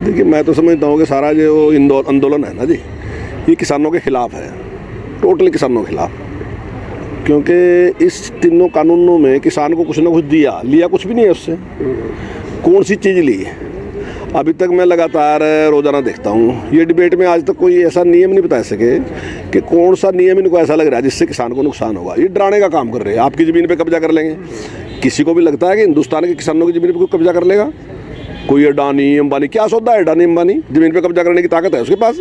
देखिए, मैं तो समझता हूँ कि सारा जो आंदोलन है ना जी, ये किसानों के खिलाफ है, टोटली किसानों के खिलाफ। क्योंकि इस तीनों कानूनों में किसान को कुछ ना कुछ लिया कुछ भी नहीं है उससे। कौन सी चीज़ ली है? अभी तक मैं लगातार रोज़ाना देखता हूँ, ये डिबेट में आज तक कोई ऐसा नियम नहीं बता सके कि कौन सा नियम इनको ऐसा लग रहा है जिससे किसान को नुकसान होगा। ये डराने का काम कर रहे हैं, आपकी ज़मीन पे कब्जा कर लेंगे। किसी को भी लगता है कि हिंदुस्तान के किसानों की ज़मीन पे कोई कब्जा कर लेगा? कोई अडानी अंबानी, क्या सौदा है अडानी अंबानी? ज़मीन पे कब्जा करने की ताकत है उसके पास।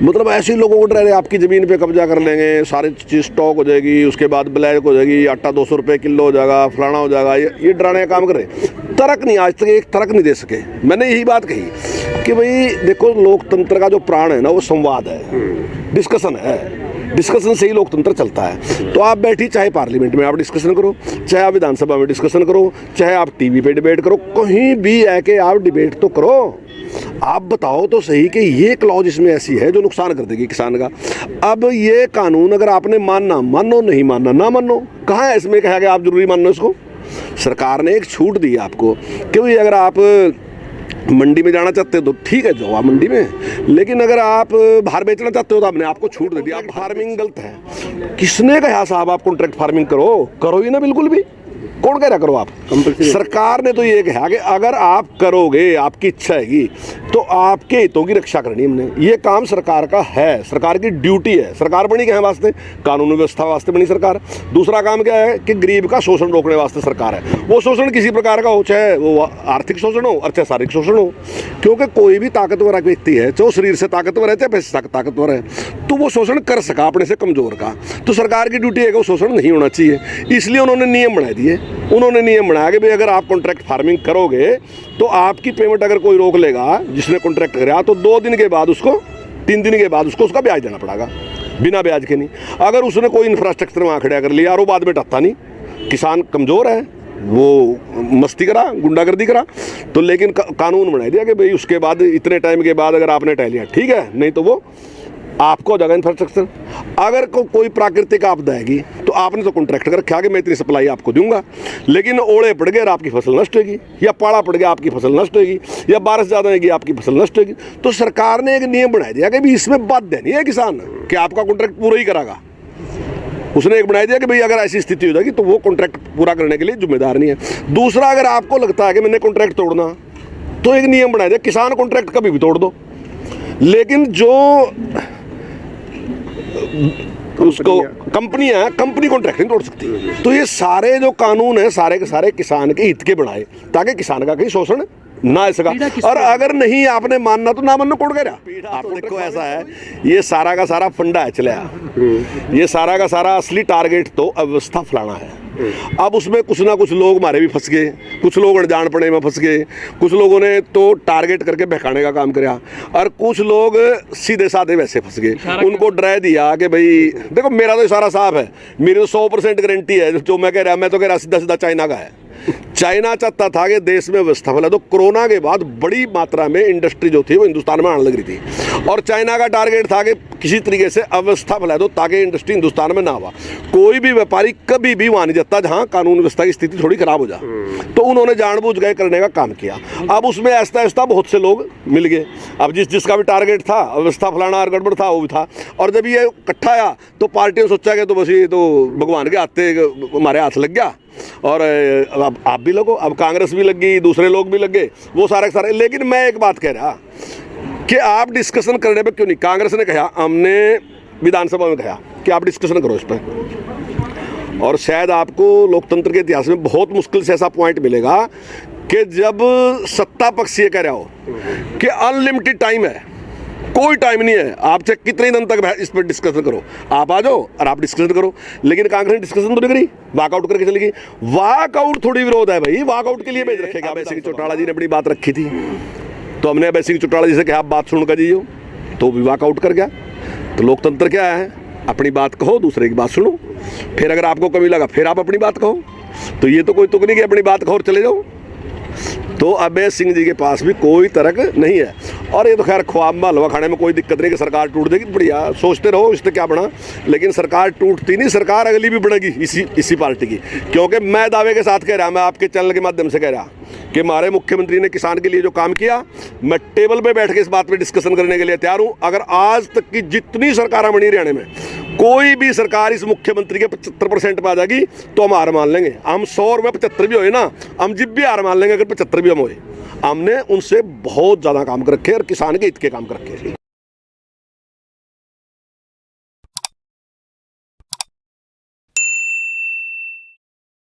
मतलब ऐसे ही लोगों को डर है, आपकी ज़मीन पे कब्जा कर लेंगे, सारी चीज़ स्टॉक हो जाएगी, उसके बाद ब्लैक हो जाएगी, आटा 200 रुपये किलो हो जाएगा, फलाना हो जाएगा। ये डराने का काम कर रहे। तर्क नहीं, आज तक एक तर्क नहीं दे सके। मैंने यही बात कही कि भाई देखो, लोकतंत्र का जो प्राण है ना, वो संवाद है, डिस्कशन है। डिस्कशन से ही लोकतंत्र चलता है। तो आप बैठी, चाहे पार्लियामेंट में आप डिस्कशन करो, चाहे आप विधानसभा में डिस्कशन करो, चाहे आप टीवी पे डिबेट करो, कहीं भी आके आप डिबेट तो करो। आप बताओ तो सही कि ये क्लॉज इसमें ऐसी है जो नुकसान कर देगी किसान का। अब ये कानून अगर आपने मानना मानो, नहीं मानना ना मानो, कहाँ है इसमें कहा कि आप जरूरी मानो इसको? सरकार ने एक छूट दी आपको कि भाई अगर आप मंडी में जाना चाहते हो तो ठीक है, जाओ आप मंडी में, लेकिन अगर आप बाहर बेचना चाहते हो तो आपने आपको छूट दे दी। आप फार्मिंग गलत है। किसने कहा साहब आप कॉन्ट्रैक्ट फार्मिंग करो ही ना, बिल्कुल भी। कौन कह रहा करो आप? सरकार ने तो ये कहा कि अगर आप करोगे, आपकी इच्छा हैगी, तो आपके हितों की रक्षा करनी हमने। ये काम सरकार का है, सरकार की ड्यूटी है। सरकार बनी क्या है वास्ते? कानून व्यवस्था वास्ते बनी सरकार। दूसरा काम क्या है कि गरीब का शोषण रोकने वास्ते सरकार है। वो शोषण किसी प्रकार का हो, चाहे वो आर्थिक शोषण हो और चाहे शारीरिक शोषण हो। क्योंकि कोई भी ताकतवर व्यक्ति है, चाहे शरीर से ताकतवर है चाहे पैसे से ताकतवर है, तो वो शोषण कर सका अपने से कमजोर का। तो सरकार की ड्यूटी है कि वो शोषण नहीं होना चाहिए। इसलिए उन्होंने नियम बना दिए। उन्होंने नियम बनाया कि भाई अगर आप कॉन्ट्रैक्ट फार्मिंग करोगे तो आपकी पेमेंट अगर कोई रोक लेगा, जिसने कॉन्ट्रैक्ट कराया, तो 2 दिन के बाद उसको, 3 दिन के बाद उसका ब्याज देना पड़ेगा, बिना ब्याज के नहीं। अगर उसने कोई इंफ्रास्ट्रक्चर वहाँ खड़ा कर लिया और वो बाद में टकता नहीं, किसान कमज़ोर है, वो मस्ती करा, गुंडागर्दी करा, तो लेकिन कानून बना दिया कि भाई उसके बाद इतने टाइम के बाद अगर आपने टह लिया ठीक है, नहीं तो वो आपको हो जाएगा इंफ्रास्ट्रक्चर। अगर कोई प्राकृतिक आपदा आएगी तो आपने तो कॉन्ट्रैक्ट कर रखा कि मैं इतनी सप्लाई आपको दूंगा, लेकिन ओले पड़ गए और आपकी फसल नष्ट होगी, या पाड़ा पड़ गया आपकी फसल नष्ट होगी, या बारिश ज़्यादा होगी आपकी फसल नष्ट होगी। तो सरकार ने एक नियम बना दिया कि भाई इसमें बाध्य नहीं है किसान कि आपका कॉन्ट्रैक्ट पूरा ही करागा। उसने एक बना दिया कि भाई अगर ऐसी स्थिति हो जाएगी तो वो कॉन्ट्रैक्ट पूरा करने के लिए जिम्मेदार नहीं है। दूसरा, अगर आपको लगता है कि मैंने कॉन्ट्रैक्ट तोड़ना, तो एक नियम बना दिया, किसान कॉन्ट्रैक्ट कभी भी तोड़ दो, लेकिन जो उसको कंपनी कॉन्ट्रैक्ट नहीं तोड़ सकती। तो ये सारे जो कानून है सारे के सारे किसान के हित के बनाए, ताकि किसान का कहीं शोषण ना सका। और अगर नहीं आपने मानना तो ना मानना, कोड कह आप देखो ऐसा है, ये सारा का सारा फंडा है चलिया, ये सारा का सारा असली टारगेट तो अव्यवस्था फैलाना है। अब उसमें कुछ ना कुछ लोग मारे भी फंस गए, कुछ लोग अनजान पड़े में फंस गए, कुछ लोगों ने तो टारगेट करके बहकाने का काम किया, और कुछ लोग सीधे साधे वैसे फंस गए। उनको डरा दिया कि भाई देखो मेरा तो इशारा साफ है, मेरी तो 100% गारंटी है। जो मैं कह रहा, मैं तो कह रहा सीधा सीधा चाइना का है। चाइना चाहता था कि देश में व्यवस्था फैला, तो कोरोना के बाद बड़ी मात्रा में इंडस्ट्री जो थी वो हिंदुस्तान में आने लग रही थी, और चाइना का टारगेट था कि किसी तरीके से अव्यवस्था फैला दो ताकि इंडस्ट्री हिंदुस्तान में ना हुआ। कोई भी व्यापारी कभी भी वहाँ नहीं जाता जहाँ कानून व्यवस्था की स्थिति थोड़ी खराब हो जाए। तो उन्होंने जानबूझ गए करने का काम किया। अब उसमें ऐसा ऐसा बहुत से लोग मिल गए। अब जिसका भी टारगेट था अव्यवस्था फैलाना और गड़बड़ था वो भी था। और जब ये इकट्ठा आया तो पार्टियों ने सोचा कि तो बस ये तो भगवान के हाथ हमारे हाथ लग गया, और अब आप भी लगो, अब कांग्रेस भी लग गई, दूसरे लोग भी लग गए, वो सारे सारे। लेकिन मैं एक बात कह रहा कि आप डिस्कशन करने पे क्यों नहीं? कांग्रेस ने कहा, हमने विधानसभा में कहा कि आप डिस्कशन करो इस पर, और शायद आपको लोकतंत्र के इतिहास में बहुत मुश्किल से ऐसा पॉइंट मिलेगा कि जब सत्ता पक्ष ये कह रहा हो कि अनलिमिटेड टाइम है, कोई टाइम नहीं है, आप चाहे कितने दिन तक इस पर डिस्कशन करो, आप आ जाओ और आप डिस्कशन करो। लेकिन कांग्रेस ने डिस्कशन तो नहीं करी, वॉकआउट करके चली गई। वॉकआउट थोड़ी विरोध है भाई, वॉकआउट के लिए भेज रखेगा। अभय सिंह चौटाला जी ने अपनी बात रखी थी, तो हमने अभय सिंह चौटाला जी से कहा आप बात सुनकर जाइए, तो भी वॉकआउट कर गया। तो लोकतंत्र क्या है? अपनी बात कहो, दूसरे की बात सुनो, फिर अगर आपको कमी लगा फिर आप अपनी बात कहो। तो ये तो कोई तुक नहीं कि अपनी बात कहो और चले जाओ। तो अभय सिंह जी के पास भी कोई तर्क नहीं है। और ये तो खैर ख्वाब में हलवा खाने में कोई दिक्कत नहीं कि सरकार टूट जाएगी, बढ़िया सोचते रहो इससे क्या बना, लेकिन सरकार टूटती नहीं, सरकार अगली भी बनेगी इसी पार्टी की। क्योंकि मैं दावे के साथ कह रहा, मैं आपके चैनल के माध्यम से कह रहा कि हमारे मुख्यमंत्री ने किसान के लिए जो काम किया, मैं टेबल पे बैठ के इस बात पे डिस्कशन करने के लिए तैयार हूं। अगर आज तक की जितनी सरकारें बनी हरियाणा में, कोई भी सरकार इस मुख्यमंत्री के 75% पे आ जाएगी तो हम हार मान लेंगे। हम 100 में 75 भी होए ना, हम जिब भी हार मान लेंगे अगर 75 भी हम होए। हमने उनसे बहुत ज़्यादा काम कर रखे और किसान के हित के काम कर रखे।